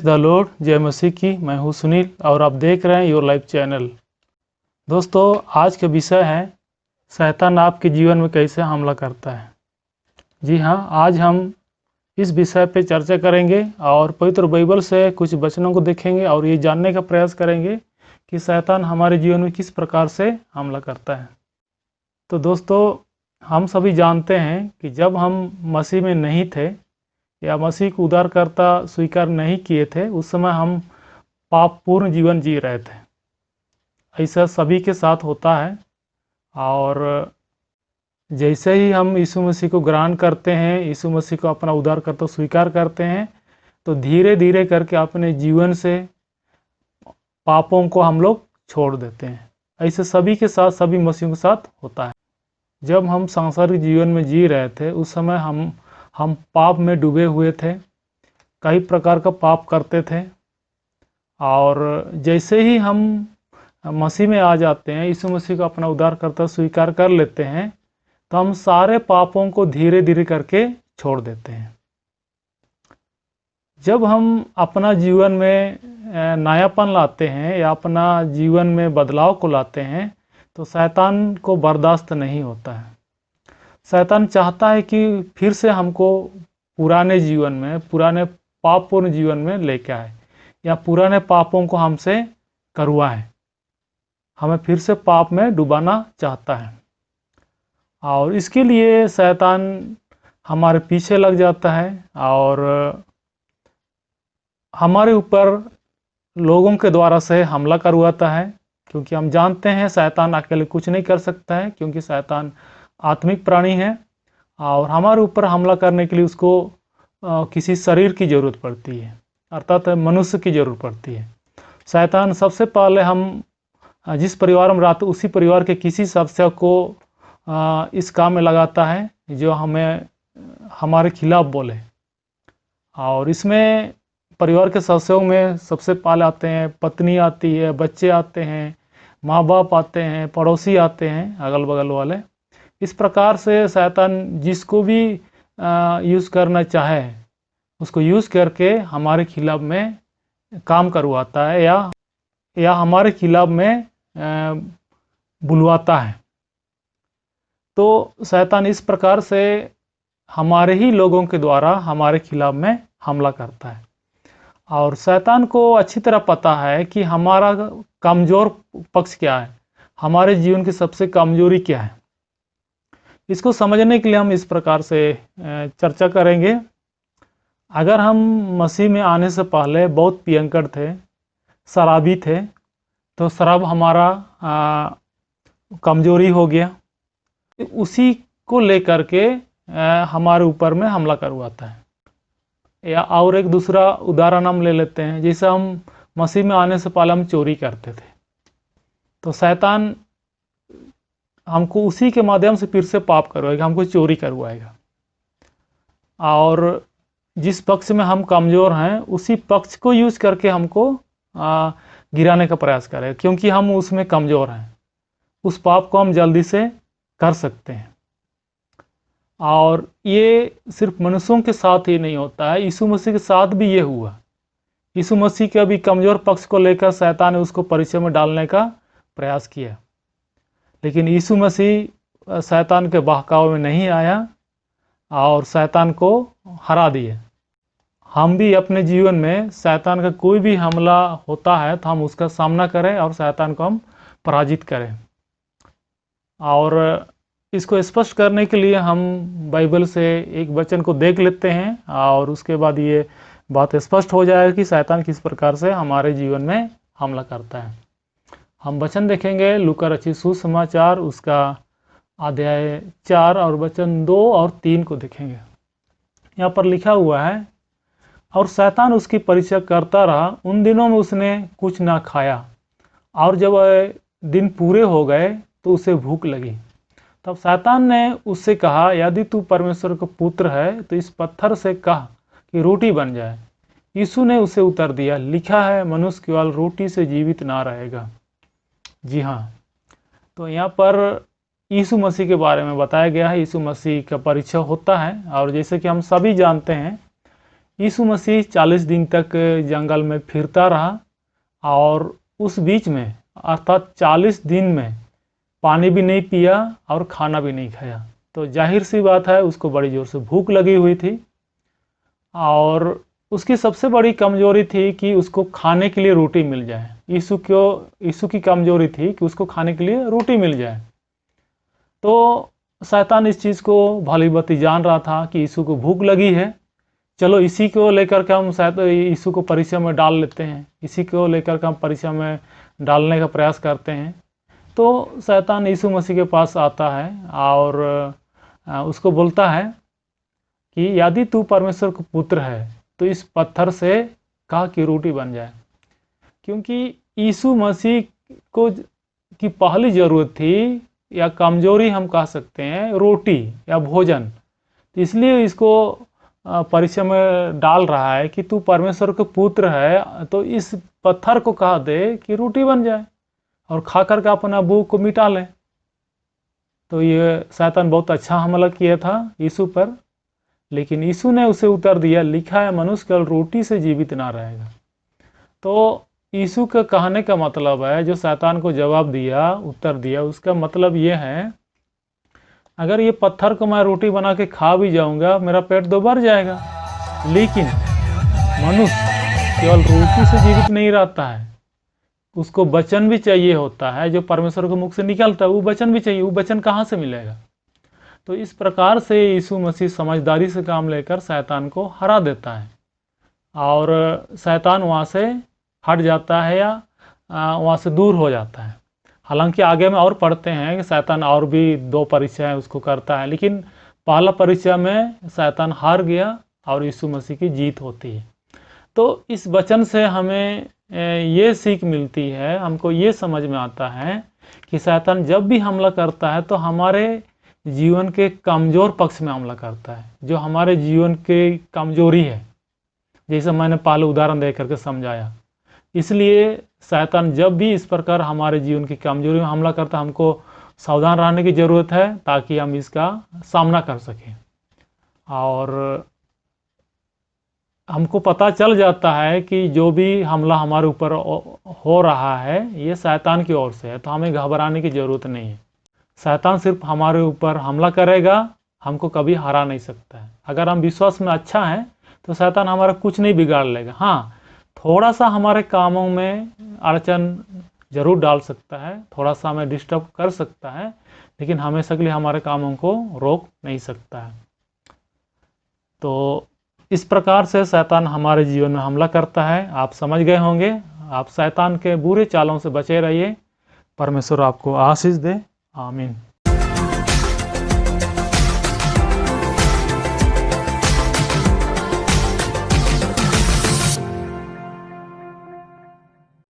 The Lord, जय मसीह की। मैं हूं सुनील और आप देख रहे हैं योर लाइफ चैनल। दोस्तों, आज का विषय है शैतान आपके जीवन में कैसे हमला करता है। जी हाँ, आज हम इस विषय पे चर्चा करेंगे और पवित्र बाइबल से कुछ वचनों को देखेंगे और ये जानने का प्रयास करेंगे कि शैतान हमारे जीवन में किस प्रकार से हमला करता है। तो दोस्तों, हम सभी जानते हैं कि जब हम मसीह में नहीं थे या मसीह को उद्धारकर्ता स्वीकार नहीं किए थे, उस समय हम पापपूर्ण जीवन जी रहे थे। ऐसा सभी के साथ होता है। और जैसे ही हम यीशु मसीह को ग्रहण करते हैं, यीशु मसीह को अपना उद्धारकर्ता स्वीकार करते हैं, तो धीरे धीरे करके अपने जीवन से पापों को हम लोग छोड़ देते हैं। ऐसे सभी के साथ, सभी मसीहों के साथ होता है। जब हम सांसारिक जीवन में जी रहे थे, उस समय हम पाप में डूबे हुए थे, कई प्रकार का पाप करते थे। और जैसे ही हम मसीह में आ जाते हैं, यीशु मसीह को अपना उद्धारकर्ता स्वीकार कर लेते हैं, तो हम सारे पापों को धीरे धीरे करके छोड़ देते हैं। जब हम अपना जीवन में नयापन लाते हैं या अपना जीवन में बदलाव को लाते हैं, तो शैतान को बर्दाश्त नहीं होता है। शैतान चाहता है कि फिर से हमको पुराने जीवन में, पुराने पापपूर्ण जीवन में लेके आए या पुराने पापों को हमसे करवाए। हमें फिर से पाप में डुबाना चाहता है और इसके लिए शैतान हमारे पीछे लग जाता है और हमारे ऊपर लोगों के द्वारा से हमला करवाता है, क्योंकि हम जानते हैं शैतान अकेले कुछ नहीं कर सकता है, क्योंकि शैतान आत्मिक प्राणी है और हमारे ऊपर हमला करने के लिए उसको किसी शरीर की ज़रूरत पड़ती है, अर्थात मनुष्य की ज़रूरत पड़ती है। शैतान सबसे पहले हम जिस परिवार में रहते, उसी परिवार के किसी सदस्य को इस काम में लगाता है जो हमें हमारे खिलाफ बोले। और इसमें परिवार के सदस्यों में सबसे पहले आते हैं पत्नी आती है, बच्चे आते हैं, माँ बाप आते हैं, पड़ोसी आते हैं, अगल बगल वाले। इस प्रकार से शैतान जिसको भी यूज़ करना चाहे उसको यूज़ करके हमारे खिलाफ में काम करवाता है या हमारे खिलाफ में बुलवाता है। तो शैतान इस प्रकार से हमारे ही लोगों के द्वारा हमारे खिलाफ में हमला करता है। और शैतान को अच्छी तरह पता है कि हमारा कमज़ोर पक्ष क्या है, हमारे जीवन की सबसे कमजोरी क्या है। इसको समझने के लिए हम इस प्रकार से चर्चा करेंगे। अगर हम मसीह में आने से पहले बहुत पियंकड़ थे, शराबी थे, तो शराब हमारा कमजोरी हो गया, उसी को लेकर के हमारे ऊपर में हमला करवाता है। या और एक दूसरा उदाहरण हम ले लेते हैं, जैसे हम मसीह में आने से पहले हम चोरी करते थे, तो शैतान हमको उसी के माध्यम से फिर से पाप करवाएगा, हमको चोरी करवाएगा। और जिस पक्ष में हम कमज़ोर हैं, उसी पक्ष को यूज़ करके हमको गिराने का प्रयास करेगा, क्योंकि हम उसमें कमज़ोर हैं। उस पाप को हम जल्दी से कर सकते हैं। और ये सिर्फ मनुष्यों के साथ ही नहीं होता है, यीशु मसीह के साथ भी ये हुआ। यीशु मसीह के अभी कमज़ोर पक्ष को लेकर शैतान ने उसको परीक्षा में डालने का प्रयास किया, लेकिन यीशु मसीह शैतान के बहकावे में नहीं आया और शैतान को हरा दिए। हम भी अपने जीवन में शैतान का कोई भी हमला होता है तो हम उसका सामना करें और शैतान को हम पराजित करें। और इसको स्पष्ट करने के लिए हम बाइबल से एक वचन को देख लेते हैं और उसके बाद ये बात स्पष्ट हो जाएगी कि शैतान किस प्रकार से हमारे जीवन में हमला करता है। हम वचन देखेंगे लूका रचित सुसमाचार, उसका अध्याय 4 और वचन 2 और 3 को देखेंगे। यहाँ पर लिखा हुआ है, और शैतान उसकी परीक्षा करता रहा, उन दिनों में उसने कुछ ना खाया, और जब दिन पूरे हो गए तो उसे भूख लगी। तब शैतान ने उससे कहा, यदि तू परमेश्वर का पुत्र है तो इस पत्थर से कह कि रोटी बन जाए। यीशु ने उसे उत्तर दिया, लिखा है, मनुष्य केवल रोटी से जीवित ना रहेगा। जी हाँ, तो यहाँ पर यीशु मसीह के बारे में बताया गया है। यीशु मसीह का परीक्षा होता है, और जैसे कि हम सभी जानते हैं यीशु मसीह 40 दिन तक जंगल में फिरता रहा और उस बीच में अर्थात 40 दिन में पानी भी नहीं पिया और खाना भी नहीं खाया। तो जाहिर सी बात है उसको बड़ी ज़ोर से भूख लगी हुई थी और उसकी सबसे बड़ी कमजोरी थी कि उसको खाने के लिए रोटी मिल जाए। यीशु की कमजोरी थी कि उसको खाने के लिए रोटी मिल जाए। तो शैतान इस चीज़ को भली भांति जान रहा था कि यीशु को भूख लगी है, चलो इसी को लेकर के हम शायद यीशु को परीक्षा में डाल लेते हैं, इसी को लेकर के हम परीक्षा में डालने का प्रयास करते हैं। तो शैतान यीशु मसीह के पास आता है और उसको बोलता है कि यदि तू परमेश्वर का पुत्र है तो इस पत्थर से कहा कि रोटी बन जाए। क्योंकि यीशु मसीह को की पहली ज़रूरत थी या कमजोरी हम कह सकते हैं रोटी या भोजन, तो इसलिए इसको परीक्षा में डाल रहा है कि तू परमेश्वर के पुत्र है तो इस पत्थर को कहा दे कि रोटी बन जाए और खा करके अपना भूख को मिटा ले। तो ये शैतान बहुत अच्छा हमला किया था यीशु पर, लेकिन यीशु ने उसे उत्तर दिया, लिखा है मनुष्य केवल रोटी से जीवित ना रहेगा। तो यीशु के कहने का मतलब है, जो शैतान को जवाब दिया, उत्तर दिया, उसका मतलब ये है अगर ये पत्थर को मैं रोटी बना के खा भी जाऊंगा मेरा पेट तो भर जाएगा, लेकिन मनुष्य केवल रोटी से जीवित नहीं रहता है, उसको वचन भी चाहिए होता है जो परमेश्वर के मुख से निकलता है, वो वचन भी चाहिए। वो वचन कहाँ से मिलेगा? तो इस प्रकार से यीशु मसीह समझदारी से काम लेकर शैतान को हरा देता है और शैतान वहाँ से हट जाता है या वहाँ से दूर हो जाता है। हालांकि आगे में और पढ़ते हैं कि शैतान और भी 2 परीक्षाएं उसको करता है, लेकिन पहला परीक्षा में शैतान हार गया और यीशु मसीह की जीत होती है। तो इस वचन से हमें ये सीख मिलती है, हमको ये समझ में आता है कि शैतान जब भी हमला करता है तो हमारे जीवन के कमज़ोर पक्ष में हमला करता है, जो हमारे जीवन के कमजोरी है, जैसे मैंने पहले उदाहरण दे करके समझाया। इसलिए शैतान जब भी इस प्रकार हमारे जीवन की कमजोरी में हमला करता है, हमको सावधान रहने की ज़रूरत है ताकि हम इसका सामना कर सकें। और हमको पता चल जाता है कि जो भी हमला हमारे ऊपर हो रहा है ये शैतान की ओर से है, तो हमें घबराने की ज़रूरत नहीं है। शैतान सिर्फ हमारे ऊपर हमला करेगा, हमको कभी हरा नहीं सकता है। अगर हम विश्वास में अच्छा हैं तो शैतान हमारा कुछ नहीं बिगाड़ लेगा। हाँ, थोड़ा सा हमारे कामों में अड़चन जरूर डाल सकता है, थोड़ा सा हमें डिस्टर्ब कर सकता है, लेकिन हमेशा के लिए हमारे कामों को रोक नहीं सकता है। तो इस प्रकार से शैतान हमारे जीवन में हमला करता है। आप समझ गए होंगे। आप शैतान के बुरे चालों से बचे रहिए। परमेश्वर आपको आशीष दे। आमीन।